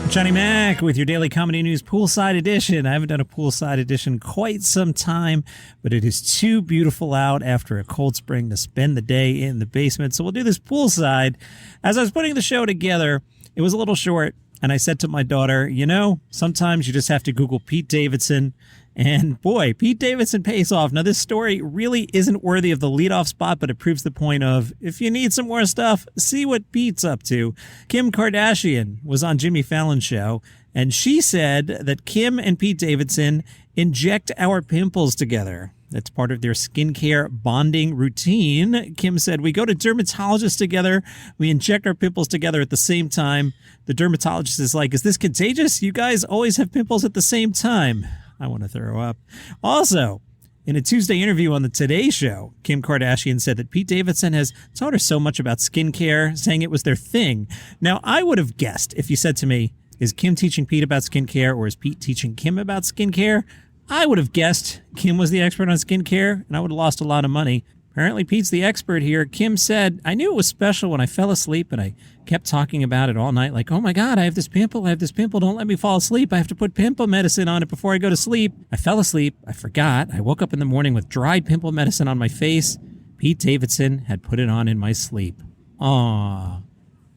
Johnny Mac with your Daily Comedy News Poolside Edition. I haven't done a Poolside Edition quite some time, but it is too beautiful out after a cold spring to spend the day in the basement. So we'll do this poolside. As I was putting the show together, it was a little short, and I said to my daughter, you know, sometimes you just have to Google Pete Davidson. And boy, Pete Davidson pays off. Now, this story really isn't worthy of the leadoff spot, but it proves the point of, if you need some more stuff, see what Pete's up to. Kim Kardashian was on Jimmy Fallon's show, and she said that Kim and Pete Davidson inject our pimples together. That's part of their skincare bonding routine. Kim said, we go to dermatologists together. We inject our pimples together at the same time. The dermatologist is like, is this contagious? You guys always have pimples at the same time. I want to throw up. Also, in a Tuesday interview on the Today Show, Kim Kardashian said that Pete Davidson has taught her so much about skincare, saying it was their thing. Now, I would have guessed if you said to me, is Kim teaching Pete about skincare or is Pete teaching Kim about skincare? I would have guessed Kim was the expert on skincare, and I would have lost a lot of money. Apparently, Pete's the expert here. Kim said, I knew it was special when I fell asleep, and I kept talking about it all night, like, oh my God, I have this pimple, don't let me fall asleep, I have to put pimple medicine on it before I go to sleep. I fell asleep, I forgot, I woke up in the morning with dried pimple medicine on my face. Pete Davidson had put it on in my sleep. Aww.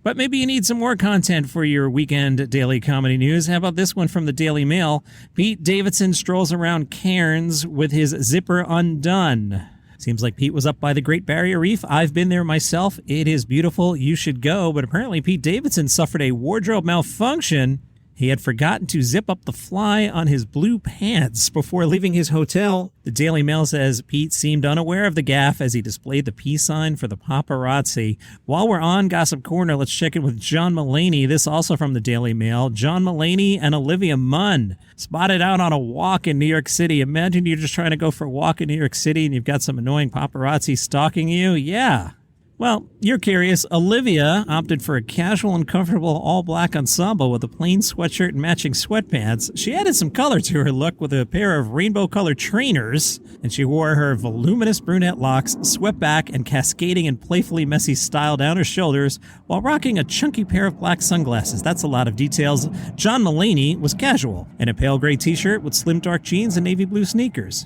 But maybe you need some more content for your weekend Daily Comedy News. How about this one from the Daily Mail? Pete Davidson strolls around Cairns with his zipper undone. Seems like Pete was up by the Great Barrier Reef. I've been there myself. It is beautiful. You should go. But apparently Pete Davidson suffered a wardrobe malfunction. He had forgotten to zip up the fly on his blue pants before leaving his hotel. The Daily Mail says Pete seemed unaware of the gaffe as he displayed the peace sign for the paparazzi. While we're on Gossip Corner, let's check in with John Mulaney. This also from the Daily Mail. John Mulaney and Olivia Munn spotted out on a walk in New York City. Imagine you're just trying to go for a walk in New York City and you've got some annoying paparazzi stalking you. Yeah. Well, you're curious. Olivia opted for a casual and comfortable all-black ensemble with a plain sweatshirt and matching sweatpants. She added some color to her look with a pair of rainbow-colored trainers, and she wore her voluminous brunette locks swept back and cascading in playfully messy style down her shoulders while rocking a chunky pair of black sunglasses. That's a lot of details. John Mulaney was casual in a pale gray t-shirt with slim dark jeans and navy blue sneakers.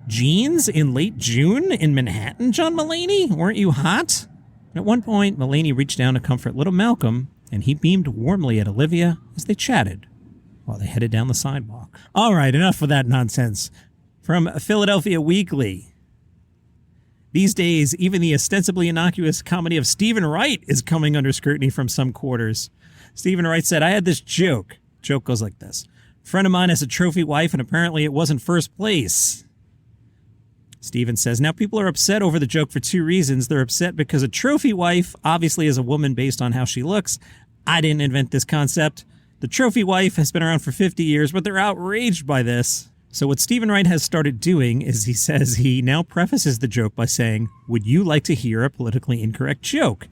Jeans in late June in Manhattan, John Mulaney? Weren't you hot? At one point, Mulaney reached down to comfort little Malcolm, and he beamed warmly at Olivia as they chatted while they headed down the sidewalk. All right, enough of that nonsense. From Philadelphia Weekly. These days, even the ostensibly innocuous comedy of Stephen Wright is coming under scrutiny from some quarters. Stephen Wright said, I had this joke. Joke goes like this. A friend of mine has a trophy wife, and apparently it wasn't first place. Steven says, now people are upset over the joke for two reasons. They're upset because a trophy wife obviously is a woman based on how she looks. I didn't invent this concept. The trophy wife has been around for 50 years, but they're outraged by this. So what Stephen Wright has started doing is he says he now prefaces the joke by saying, would you like to hear a politically incorrect joke?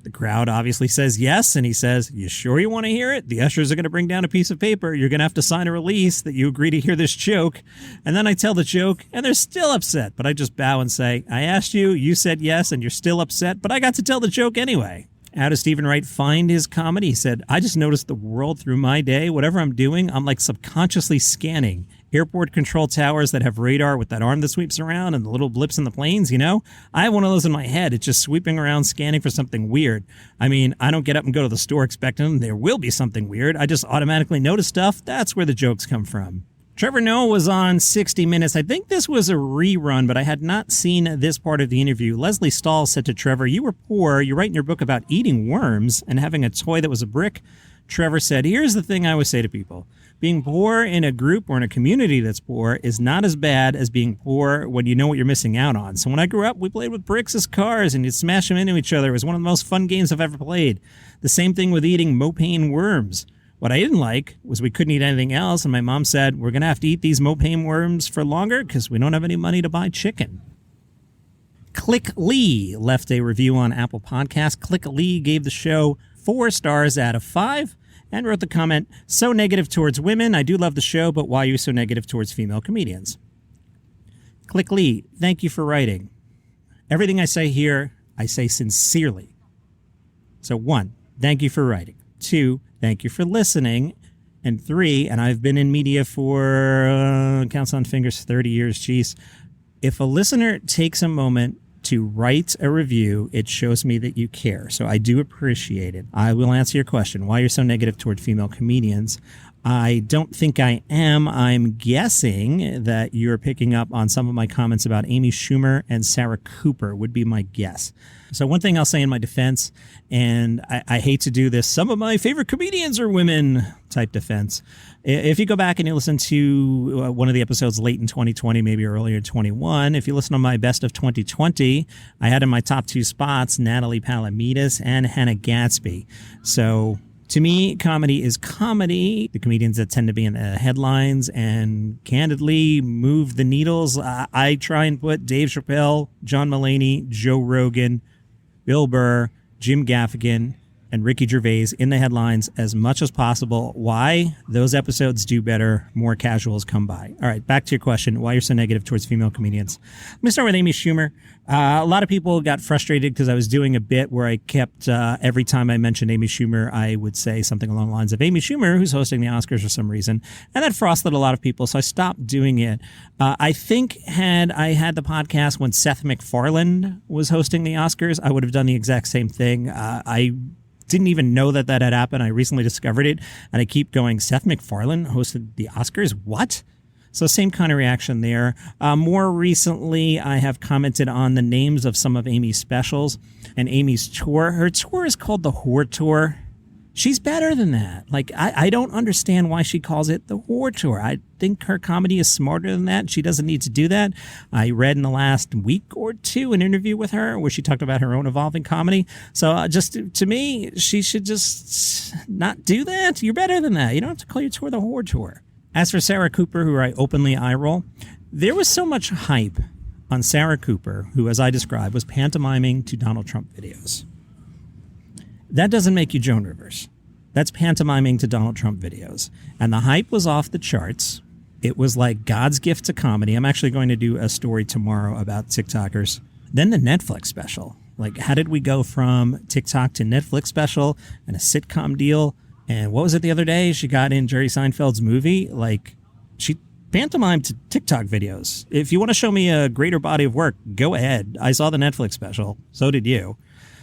The crowd obviously says yes, and he says, you sure you want to hear it? The ushers are going to bring down a piece of paper. You're going to have to sign a release that you agree to hear this joke. And then I tell the joke, and they're still upset. But I just bow and say, I asked you, you said yes, and you're still upset, but I got to tell the joke anyway. How does Stephen Wright find his comedy? He said, I just noticed the world through my day. Whatever I'm doing, I'm like subconsciously scanning. Airport control towers that have radar with that arm that sweeps around and the little blips in the planes, you know? I have one of those in my head. It's just sweeping around scanning for something weird. I mean, I don't get up and go to the store expecting there will be something weird. I just automatically notice stuff. That's where the jokes come from. Trevor Noah was on 60 Minutes. I think this was a rerun, but I had not seen this part of the interview. Leslie Stahl said to Trevor, you were poor. You write in your book about eating worms and having a toy that was a brick. Trevor said, here's the thing I always say to people. Being poor in a group or in a community that's poor is not as bad as being poor when you know what you're missing out on. So when I grew up, we played with bricks as cars and you'd smash them into each other. It was one of the most fun games I've ever played. The same thing with eating mopane worms. What I didn't like was we couldn't eat anything else, and my mom said, we're going to have to eat these mopane worms for longer because we don't have any money to buy chicken. Click Lee left a review on Apple Podcasts. Click Lee gave the show 4 stars out of 5. And wrote the comment, so negative towards women. I do love the show, but why are you so negative towards female comedians? Click Lee, thank you for writing. Everything I say here, I say sincerely. So 1, thank you for writing. 2, thank you for listening. And 3, and I've been in media for, counts on fingers, 30 years, geez. If a listener takes a moment to write a review, it shows me that you care. So I do appreciate it. I will answer your question, why you're so negative toward female comedians. I don't think I am. I'm guessing that you're picking up on some of my comments about Amy Schumer and Sarah Cooper would be my guess. So one thing I'll say in my defense, and I hate to do this, some of my favorite comedians are women type defense. If you go back and you listen to one of the episodes late in 2020, maybe earlier in 21, if you listen to my best of 2020, I had in my top 2 spots Natalie Palamides and Hannah Gadsby. So to me, comedy is comedy. The comedians that tend to be in the headlines and candidly move the needles. I try and put Dave Chappelle, John Mulaney, Joe Rogan, Bill Burr, Jim Gaffigan, and Ricky Gervais in the headlines as much as possible. Why? Those episodes do better. More casuals come by. All right, back to your question, why you're so negative towards female comedians. Let me start with Amy Schumer. A lot of people got frustrated because I was doing a bit where I kept, every time I mentioned Amy Schumer, I would say something along the lines of Amy Schumer, who's hosting the Oscars for some reason. And that frosted a lot of people, so I stopped doing it. I think had I had the podcast when Seth MacFarlane was hosting the Oscars, I would have done the exact same thing. I didn't even know that had happened. I recently discovered it, and I keep going, Seth MacFarlane hosted the Oscars? What? So same kind of reaction there. More recently, I have commented on the names of some of Amy's specials and Amy's tour. Her tour is called the Whore Tour. She's better than that. Like, I don't understand why she calls it the Whore Tour. I think her comedy is smarter than that. She doesn't need to do that. I read in the last week or 2 an interview with her where she talked about her own evolving comedy. So just to me, she should just not do that. You're better than that. You don't have to call your tour the Whore Tour. As for Sarah Cooper, who I openly eye roll, there was so much hype on Sarah Cooper, who, as I described, was pantomiming to Donald Trump videos. That doesn't make you Joan Rivers. That's pantomiming to Donald Trump videos. And the hype was off the charts. It was like God's gift to comedy. I'm actually going to do a story tomorrow about TikTokers. Then the Netflix special. Like, how did we go from TikTok to Netflix special and a sitcom deal? And what was it the other day? She got in Jerry Seinfeld's movie. Like, she pantomimed to TikTok videos. If you want to show me a greater body of work, go ahead. I saw the Netflix special. So did you.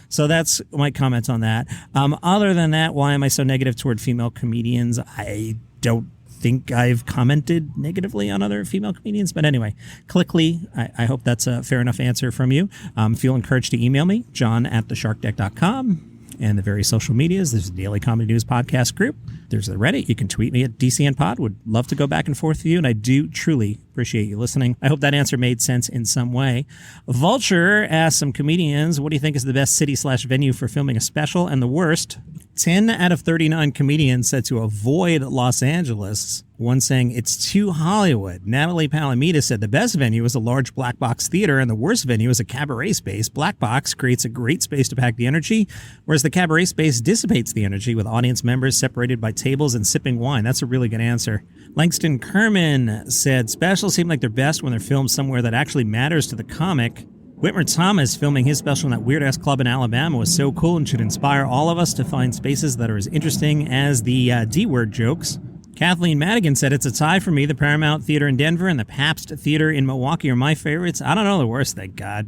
So that's my comments on that. Other than that, why am I so negative toward female comedians? I don't think I've commented negatively on other female comedians. But anyway, quickly, I hope that's a fair enough answer from you. Feel encouraged to email me, john@thesharkdeck.com. And the various social medias. There's the Daily Comedy News podcast group. There's the Reddit. You can tweet me at DCNPod. Would love to go back and forth with you, and I do truly appreciate you listening. I hope that answer made sense in some way. Vulture asked some comedians, what do you think is the best city/venue for filming a special and the worst? 10 out of 39 comedians said to avoid Los Angeles. One saying, it's too Hollywood. Natalie Palamides said the best venue is a large black box theater and the worst venue is a cabaret space. Black box creates a great space to pack the energy, whereas the cabaret space dissipates the energy with audience members separated by tables and sipping wine. That's a really good answer. Langston Kerman said specials seem like they're best when they're filmed somewhere that actually matters to the comic. Whitmer Thomas filming his special in that weird-ass club in Alabama was so cool and should inspire all of us to find spaces that are as interesting as the D-word jokes. Kathleen Madigan said, it's a tie for me. The Paramount Theater in Denver and the Pabst Theater in Milwaukee are my favorites. I don't know the worst, thank God.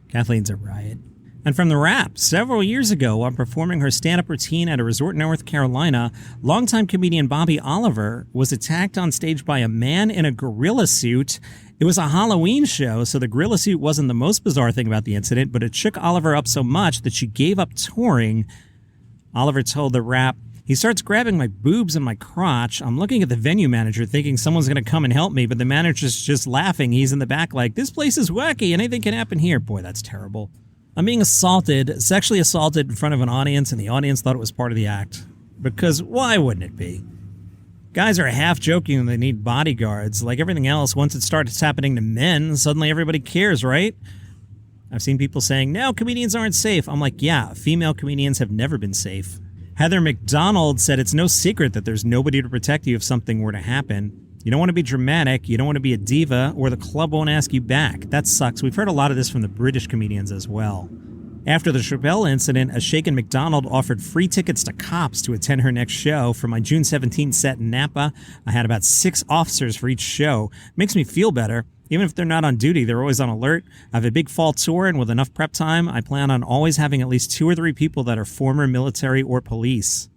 Kathleen's a riot. And from The Wrap, several years ago, while performing her stand-up routine at a resort in North Carolina, longtime comedian Bobby Oliver was attacked on stage by a man in a gorilla suit. It was a Halloween show, so the gorilla suit wasn't the most bizarre thing about the incident, but it shook Oliver up so much that she gave up touring. Oliver told The Wrap, he starts grabbing my boobs and my crotch. I'm looking at the venue manager thinking someone's going to come and help me, but the manager's just laughing. He's in the back like, this place is wacky. Anything can happen here. Boy, that's terrible. I'm being sexually assaulted in front of an audience, and the audience thought it was part of the act. Because why wouldn't it be? Guys are half joking they need bodyguards. Like everything else, once it starts happening to men, suddenly everybody cares, right? I've seen people saying, no, comedians aren't safe. I'm like, yeah, female comedians have never been safe. Heather McDonald said it's no secret that there's nobody to protect you if something were to happen. You don't want to be dramatic, you don't want to be a diva, or the club won't ask you back. That sucks. We've heard a lot of this from the British comedians as well. After the Chappelle incident, a shaken McDonald offered free tickets to cops to attend her next show. For my June 17th set in Napa, I had about 6 officers for each show. Makes me feel better. Even if they're not on duty, they're always on alert. I have a big fall tour, and with enough prep time, I plan on always having at least 2 or 3 people that are former military or police.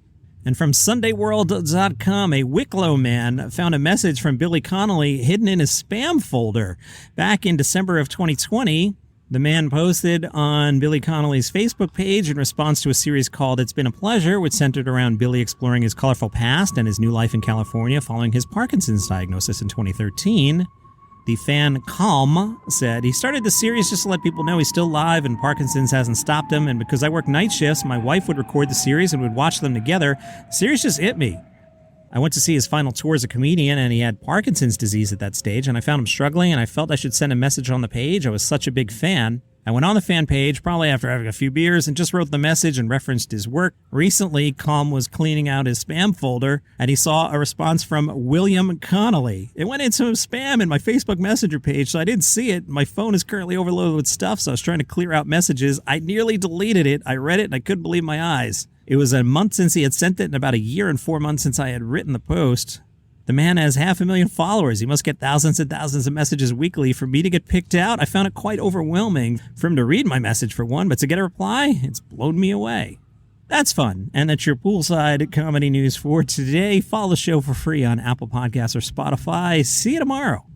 And from SundayWorld.com, a Wicklow man found a message from Billy Connolly hidden in his spam folder. Back in December of 2020, the man posted on Billy Connolly's Facebook page in response to a series called It's Been a Pleasure, which centered around Billy exploring his colorful past and his new life in California following his Parkinson's diagnosis in 2013. The fan Calm said, he started the series just to let people know he's still alive and Parkinson's hasn't stopped him, and because I work night shifts, my wife would record the series and would watch them together. The series just hit me. I went to see his final tour as a comedian, and he had Parkinson's disease at that stage, and I found him struggling, and I felt I should send a message on the page. I was such a big fan. I went on the fan page, probably after having a few beers, and just wrote the message and referenced his work. Recently, Calm was cleaning out his spam folder, and he saw a response from William Connolly. It went into spam in my Facebook Messenger page, so I didn't see it. My phone is currently overloaded with stuff, so I was trying to clear out messages. I nearly deleted it. I read it, and I couldn't believe my eyes. It was a month since he had sent it, and about a year and 4 months since I had written the post. The man has 500,000 followers. He must get thousands and thousands of messages weekly. For me to get picked out, I found it quite overwhelming. For him to read my message, for one, but to get a reply, it's blown me away. That's fun. And that's your poolside comedy news for today. Follow the show for free on Apple Podcasts or Spotify. See you tomorrow.